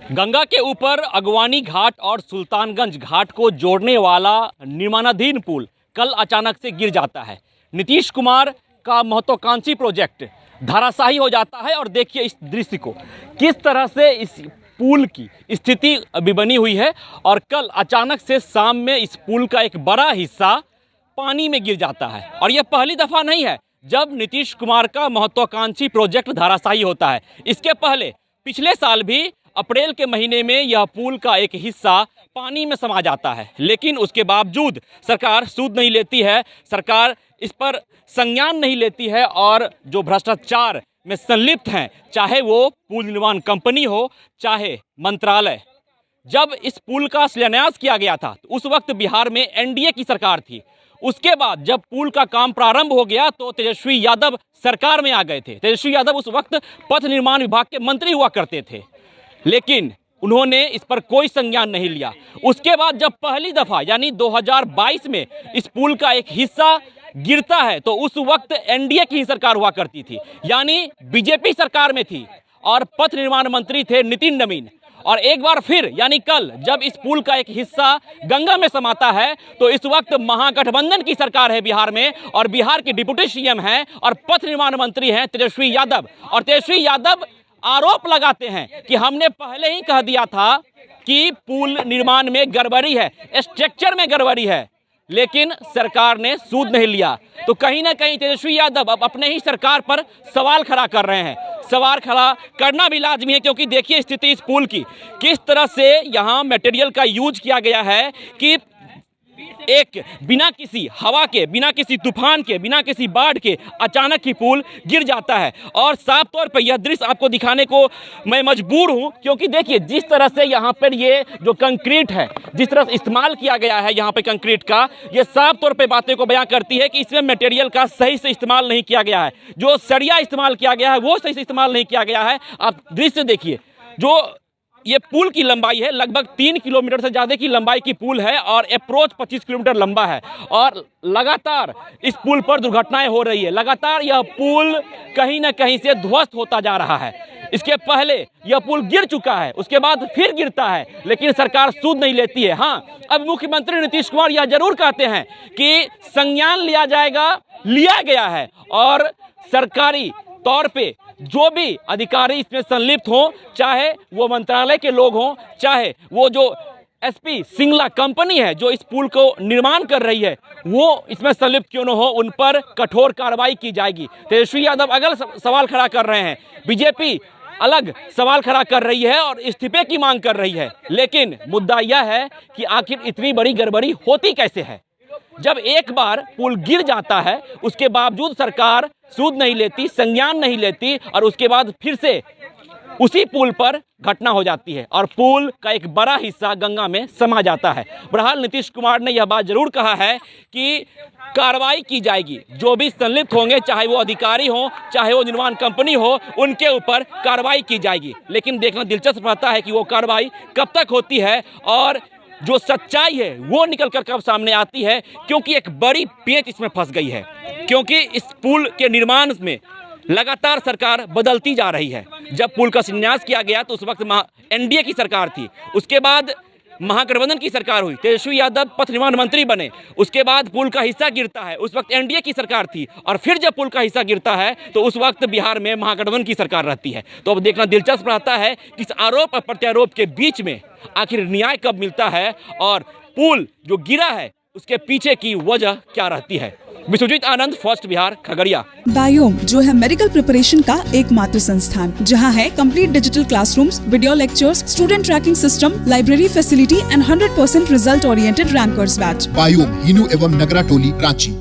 गंगा के ऊपर अगवानी घाट और सुल्तानगंज घाट को जोड़ने वाला निर्माणाधीन पुल कल अचानक से गिर जाता है। नीतीश कुमार का महत्वाकांक्षी प्रोजेक्ट धराशायी हो जाता है और देखिए इस दृश्य को, किस तरह से इस पुल की स्थिति अभी बनी हुई है। और कल अचानक से शाम में इस पुल का एक बड़ा हिस्सा पानी में गिर जाता है। और यह पहली दफ़ा नहीं है जब नीतीश कुमार का महत्वाकांक्षी प्रोजेक्ट धराशायी होता है। इसके पहले पिछले साल भी अप्रैल के महीने में यह पुल का एक हिस्सा पानी में समा जाता है, लेकिन उसके बावजूद सरकार सूद नहीं लेती है, सरकार इस पर संज्ञान नहीं लेती है। और जो भ्रष्टाचार में संलिप्त हैं, चाहे वो पुल निर्माण कंपनी हो, चाहे मंत्रालय, जब इस पुल का शिलान्यास किया गया था तो उस वक्त बिहार में एनडीए की सरकार थी। उसके बाद जब पुल का काम प्रारंभ हो गया तो तेजस्वी यादव सरकार में आ गए थे। तेजस्वी यादव उस वक्त पथ निर्माण विभाग के मंत्री हुआ करते थे, लेकिन उन्होंने इस पर कोई संज्ञान नहीं लिया। उसके बाद जब पहली दफ़ा यानी 2022 में इस पुल का एक हिस्सा गिरता है तो उस वक्त एनडीए की ही सरकार हुआ करती थी, यानी बीजेपी सरकार में थी और पथ निर्माण मंत्री थे नितिन नवीन। और एक बार फिर यानी कल जब इस पुल का एक हिस्सा गंगा में समाता है तो इस वक्त महागठबंधन की सरकार है बिहार में, और बिहार के डिप्टी सीएम हैं और पथ निर्माण मंत्री हैं तेजस्वी यादव। और तेजस्वी यादव आरोप लगाते हैं कि हमने पहले ही कह दिया था कि पुल निर्माण में गड़बड़ी है, स्ट्रक्चर में गड़बड़ी है, लेकिन सरकार ने सूद नहीं लिया। तो कहीं ना कहीं तेजस्वी यादव अब अपने ही सरकार पर सवाल खड़ा कर रहे हैं। सवाल खड़ा करना भी लाजमी है, क्योंकि देखिए स्थिति इस पुल की, किस तरह से यहाँ मटेरियल का यूज किया गया है कि एक बिना किसी हवा के, बिना किसी तूफान के, बिना किसी बाढ़ के अचानक ही पुल गिर जाता है। और साफ तौर पर यह दृश्य आपको दिखाने को मैं मजबूर हूं, क्योंकि देखिए जिस तरह से यहाँ पर ये जो कंक्रीट है, जिस तरह से इस्तेमाल किया गया है यहाँ पे कंक्रीट का, ये साफ तौर पे बातें को बयां करती है कि इसमें मटेरियल का सही से इस्तेमाल नहीं किया गया है। जो सरिया इस्तेमाल किया गया है वो सही से इस्तेमाल नहीं किया गया है। आप दृश्य देखिए, जो ये पुल की लंबाई है लगभग 3 किलोमीटर से ज़्यादा की लंबाई की पुल है और अप्रोच 25 किलोमीटर लंबा है। और लगातार इस पुल पर दुर्घटनाएं हो रही है, लगातार यह पुल कहीं ना कहीं से ध्वस्त होता जा रहा है। इसके पहले यह पुल गिर चुका है, उसके बाद फिर गिरता है, लेकिन सरकार सूद नहीं लेती है। हाँ, अब मुख्यमंत्री नीतीश कुमार यह जरूर कहते हैं कि संज्ञान लिया जाएगा, लिया गया है, और सरकारी तौर पे जो भी अधिकारी इसमें संलिप्त हों, चाहे वो मंत्रालय के लोग हों, चाहे वो जो एसपी सिंगला कंपनी है जो इस पुल को निर्माण कर रही है, वो इसमें संलिप्त क्यों न हो, उन पर कठोर कार्रवाई की जाएगी। तेजस्वी यादव अगल सवाल खड़ा कर रहे हैं, बीजेपी अलग सवाल खड़ा कर रही है और इस्तीफे की मांग कर रही है। लेकिन मुद्दा यह है कि आखिर इतनी बड़ी गड़बड़ी होती कैसे है। जब एक बार पुल गिर जाता है उसके बावजूद सरकार सूद नहीं लेती, संज्ञान नहीं लेती, और उसके बाद फिर से उसी पुल पर घटना हो जाती है और पुल का एक बड़ा हिस्सा गंगा में समा जाता है। बहरहाल नीतीश कुमार ने यह बात जरूर कहा है कि कार्रवाई की जाएगी, जो भी संलिप्त होंगे, चाहे वो अधिकारी हो, चाहे वो निर्माण कंपनी हो, उनके ऊपर कार्रवाई की जाएगी। लेकिन देखना दिलचस्प रहता है कि वो कार्रवाई कब तक होती है और जो सच्चाई है वो निकल कर कब सामने आती है, क्योंकि एक बड़ी पेंच इसमें फंस गई है। क्योंकि इस पुल के निर्माण में लगातार सरकार बदलती जा रही है। जब पुल का शिलान्यास किया गया तो उस वक्त एनडीए की सरकार थी, उसके बाद महागठबंधन की सरकार हुई, तेजस्वी यादव पथ निर्माण मंत्री बने, उसके बाद पुल का हिस्सा गिरता है, उस वक्त एनडीए की सरकार थी, और फिर जब पुल का हिस्सा गिरता है तो उस वक्त बिहार में महागठबंधन की सरकार रहती है। तो अब देखना दिलचस्प रहता है कि इस आरोप और प्रत्यारोप के बीच में आखिर न्याय कब मिलता है और पुल जो गिरा है उसके पीछे की वजह क्या रहती है। विश्वजीत आनंद, फर्स्ट बिहार, खगड़िया। बायोम जो है मेडिकल प्रिपरेशन का एकमात्र संस्थान, जहां है complete digital classrooms, video lectures, student tracking system, library facility and 100% result oriented rankers batch. Biome, Hinoo एवं नगरा टोली, रांची।